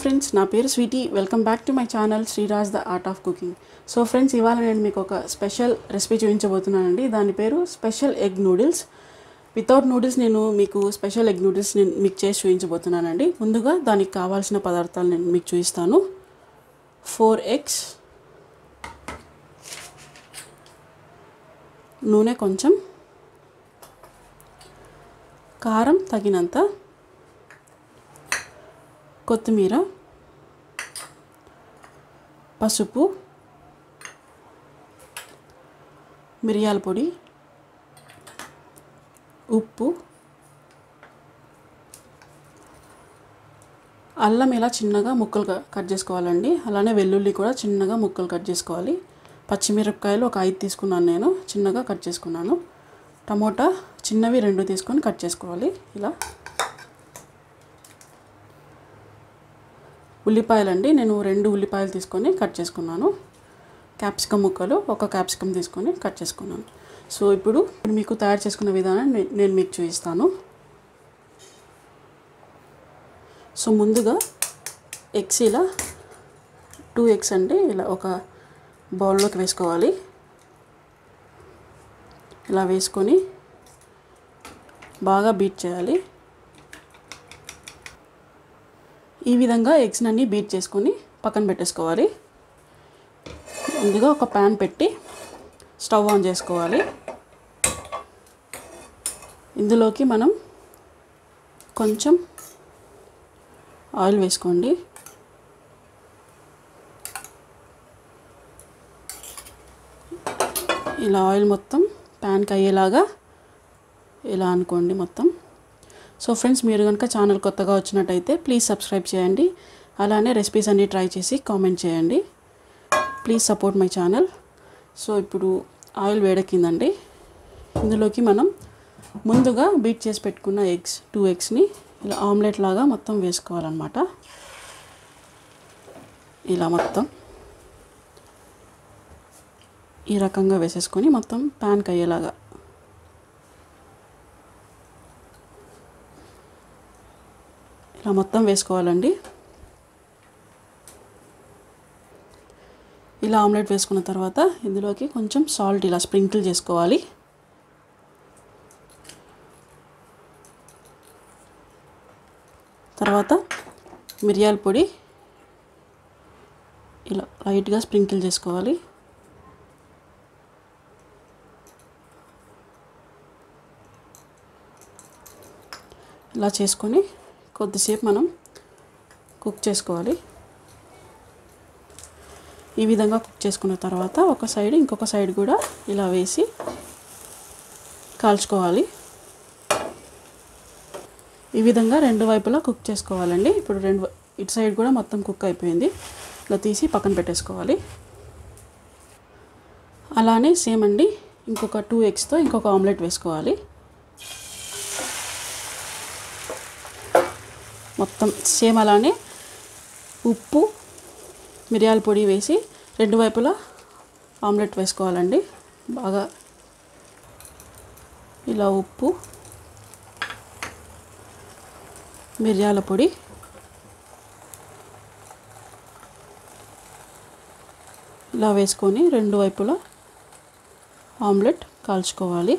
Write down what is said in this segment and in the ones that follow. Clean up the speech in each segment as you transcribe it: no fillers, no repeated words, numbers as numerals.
Friends, నా పేరు Sweety. Welcome back to my channel Sriraj the art of cooking. So friends, ఇవాళ నేను మీకు ఒక స్పెషల్ రెసిపీ చూపించబోతున్నానండి. దాని పేరు special egg noodles. Without noodles నేను మీకు స్పెషల్ ఎగ్ నూడిల్స్ నేను మీకు చేసి చూపించబోతున్నానండి. ముందుగా దానికి కావాల్సిన పదార్థాలు నేను మీకు చూపిస్తాను. 4 eggs, నూనె కొంచెం, కారం తగినంత, కొత్తిమీర, పసుపు, మిరియాల పొడి, ఉప్పు, అల్లం ఇలా చిన్నగా ముక్కలు కట్ చేసుకోవాలండి. అలానే వెల్లుల్లి కూడా చిన్నగా ముక్కలు కట్ చేసుకోవాలి. పచ్చిమిరపకాయలు ఒక 5 తీసుకున్నాను, నేను చిన్నగా కట్ చేసుకున్నాను. టమోటా చిన్నవి 2 తీసుకొని కట్ చేసుకోవాలి. ఇలా ఉల్లిపాయలండి, నేను 2 ఉల్లిపాయలు తీసుకొని కట్ చేసుకున్నాను. క్యాప్సికమ్ ముక్కలు ఒక క్యాప్సికమ్ తీసుకొని కట్ చేసుకున్నాను. సో ఇప్పుడు మీకు తయారు చేసుకున్న విధానం నేను మీకు చూపిస్తాను. సో ముందుగా ఎగ్స్ ఇలా 2 eggs అండి ఇలా ఒక బౌల్లోకి వేసుకోవాలి. ఇలా వేసుకొని బాగా బీట్ చేయాలి. ఈ విధంగా ఎగ్స్ అన్నీ బీట్ చేసుకొని పక్కన పెట్టేసుకోవాలి. ముందుగా ఒక ప్యాన్ పెట్టి స్టవ్ ఆన్ చేసుకోవాలి. ఇందులోకి మనం కొంచెం ఆయిల్ వేసుకోండి. ఇలా ఆయిల్ మొత్తం ప్యాన్కి అయ్యేలాగా ఇలా అనుకోండి మొత్తం. సో ఫ్రెండ్స్, మీరు కనుక ఛానల్ కొత్తగా వచ్చినట్టయితే ప్లీజ్ సబ్స్క్రైబ్ చేయండి. అలానే రెసిపీస్ అన్నీ ట్రై చేసి కామెంట్ చేయండి. Please support my channel. So ఇప్పుడు ఆయిల్ వేడెక్కిందండి. ఇందులోకి మనం ముందుగా బీట్ చేసి పెట్టుకున్న 2 eggsని ఇలా ఆమ్లెట్ లాగా మొత్తం వేసుకోవాలన్నమాట. ఇలా మొత్తం ఈ రకంగా వేసేసుకొని మొత్తం ప్యాన్కి అయ్యేలాగా ఇలా మొత్తం వేసుకోవాలండి. ఇలా ఆమ్లెట్ వేసుకున్న తర్వాత ఇందులోకి కొంచెం సాల్ట్ ఇలా స్ప్రింకిల్ చేసుకోవాలి. తర్వాత మిరియాల పొడి ఇలా లైట్గా స్ప్రింకిల్ చేసుకోవాలి. ఇలా చేసుకొని కొద్దిసేపు మనం కుక్ చేసుకోవాలి. ఈ విధంగా కుక్ చేసుకున్న తర్వాత ఒక సైడ్ ఇంకొక సైడ్ కూడా ఇలా వేసి కాల్చుకోవాలి. ఈ విధంగా 2 వైపులా కుక్ చేసుకోవాలండి. ఇప్పుడు ఇటు సైడ్ కూడా మొత్తం కుక్ అయిపోయింది. ఇలా తీసి పక్కన పెట్టేసుకోవాలి. అలానే సేమ్ అండి, ఇంకొక 2 eggsతో ఇంకొక ఆమ్లెట్ వేసుకోవాలి. మొత్తం సేమ్ అలానే ఉప్పు, మిరియాల పొడి వేసి 2 వైపులా ఆమ్లెట్ వేసుకోవాలండి. బాగా ఇలా ఉప్పు, మిరియాల పొడి, ఇలా వేసుకొని 2 వైపులా ఆమ్లెట్ కాల్చుకోవాలి.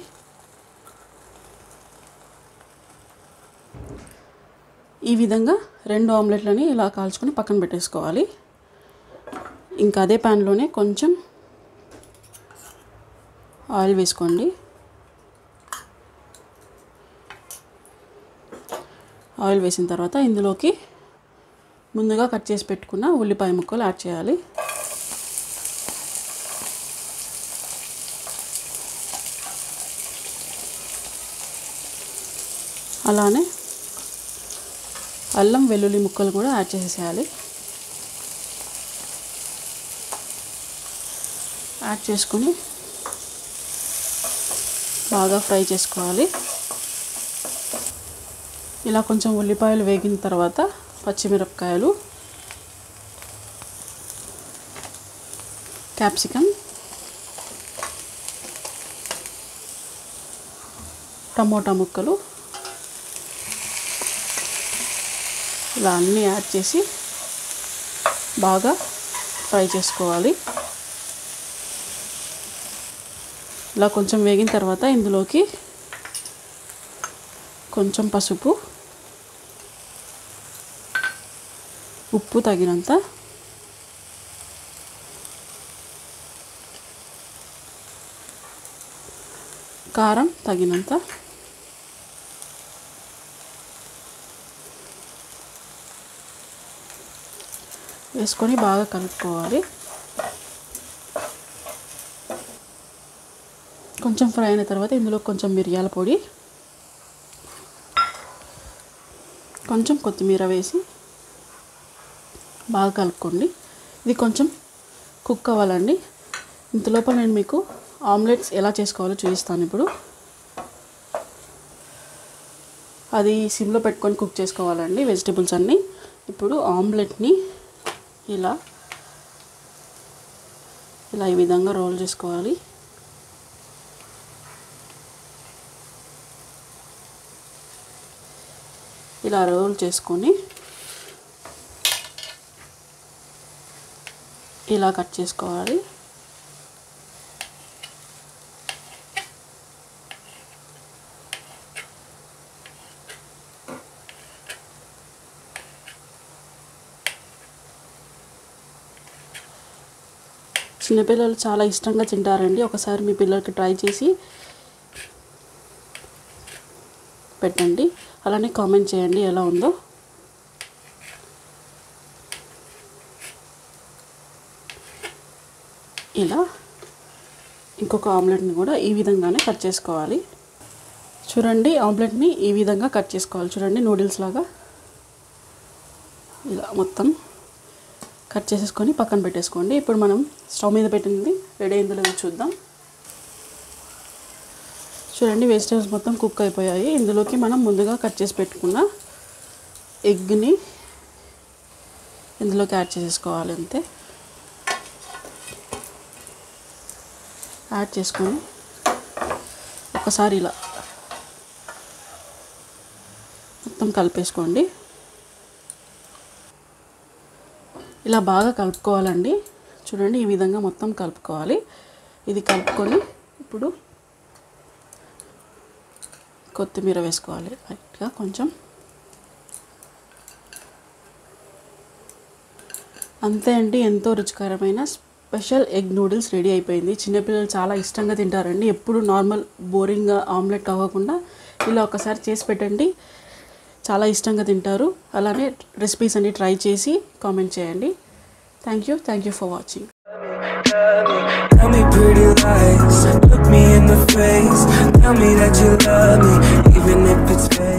ఈ విధంగా 2 ఆమ్లెట్లని ఇలా కాల్చుకొని పక్కన పెట్టేసుకోవాలి. ఇంకా అదే ప్యాన్లోనే కొంచెం ఆయిల్ వేసుకోండి. ఆయిల్ వేసిన తర్వాత ఇందులోకి ముందుగా కట్ చేసి పెట్టుకున్న ఉల్లిపాయ ముక్కలు యాడ్ చేయాలి. అలానే అల్లం వెల్లుల్లి ముక్కలు కూడా యాడ్ చేసేయాలి. యాడ్ చేసుకొని బాగా ఫ్రై చేసుకోవాలి. ఇలా కొంచెం ఉల్లిపాయలు వేగిన తర్వాత పచ్చిమిరపకాయలు, క్యాప్సికమ్, టమోటా ముక్కలు ఇలా అన్నీ యాడ్ చేసి బాగా ఫ్రై చేసుకోవాలి. ఇలా కొంచెం వేగిన తర్వాత ఇందులోకి కొంచెం పసుపు, ఉప్పు తగినంత, కారం తగినంత, వేసుకొని బాగా కలుపుకోవాలి. కొంచెం ఫ్రై అయిన తర్వాత ఇందులో కొంచెం మిరియాల పొడి, కొంచెం కొత్తిమీర వేసి బాగా కలుపుకోండి. ఇది కొంచెం కుక్ అవ్వాలండి. ఇంతలోపల నేను మీకు ఆమ్లెట్స్ ఎలా చేసుకోవాలో చూపిస్తాను. ఇప్పుడు అది సిమ్లో పెట్టుకొని కుక్ చేసుకోవాలండి వెజిటేబుల్స్ అన్నీ. ఇప్పుడు ఆమ్లెట్ని ఇలా ఈ విధంగా రోల్ చేసుకోవాలి. ఇలా రోల్ చేసుకొని ఇలా కట్ చేసుకోవాలి. చిన్నపిల్లలు చాలా ఇష్టంగా తింటారండి. ఒకసారి మీ పిల్లలకి ట్రై చేసి పెట్టండి. అలానే కామెంట్ చేయండి ఎలా ఉందో. ఇలా ఇంకొక ఆమ్లెట్ని కూడా ఈ విధంగానే కట్ చేసుకోవాలి. చూడండి, ఆమ్లెట్ని ఈ విధంగా కట్ చేసుకోవాలి. చూడండి, నూడిల్స్ లాగా ఇలా మొత్తం కట్ చేసేసుకొని పక్కన పెట్టేసుకోండి. ఇప్పుడు మనం స్టవ్ మీద పెట్టింది రెడీ అయిందో లేదో చూద్దాం. చూడండి, వెజిటేబుల్స్ మొత్తం కుక్ అయిపోయాయి. ఇందులోకి మనం ముందుగా కట్ చేసి పెట్టుకున్న ఎగ్ని ఇందులోకి యాడ్ చేసేసుకోవాలి. అంతే, యాడ్ చేసుకొని ఒకసారి ఇలా మొత్తం కలిపేసుకోండి. ఇలా బాగా కలుపుకోవాలండి. చూడండి, ఈ విధంగా మొత్తం కలుపుకోవాలి. ఇది కలుపుకొని ఇప్పుడు కొత్తిమీర వేసుకోవాలి లైట్గా కొంచెం. అంతే అండి, ఎంతో రుచికరమైన స్పెషల్ ఎగ్ నూడిల్స్ రెడీ అయిపోయింది. చిన్నపిల్లలు చాలా ఇష్టంగా తింటారండి. ఎప్పుడు నార్మల్ బోరింగ్గా ఆమ్లెట్ కాకుండా ఇలా ఒకసారి చేసి పెట్టండి, చాలా ఇష్టంగా తింటారు. అలానే రెసిపీస్ అన్ని ట్రై చేసి కామెంట్ చేయండి. Thank you for watching. Tell me pretty lies, look me in the face, tell me that you love me, even if it's fake.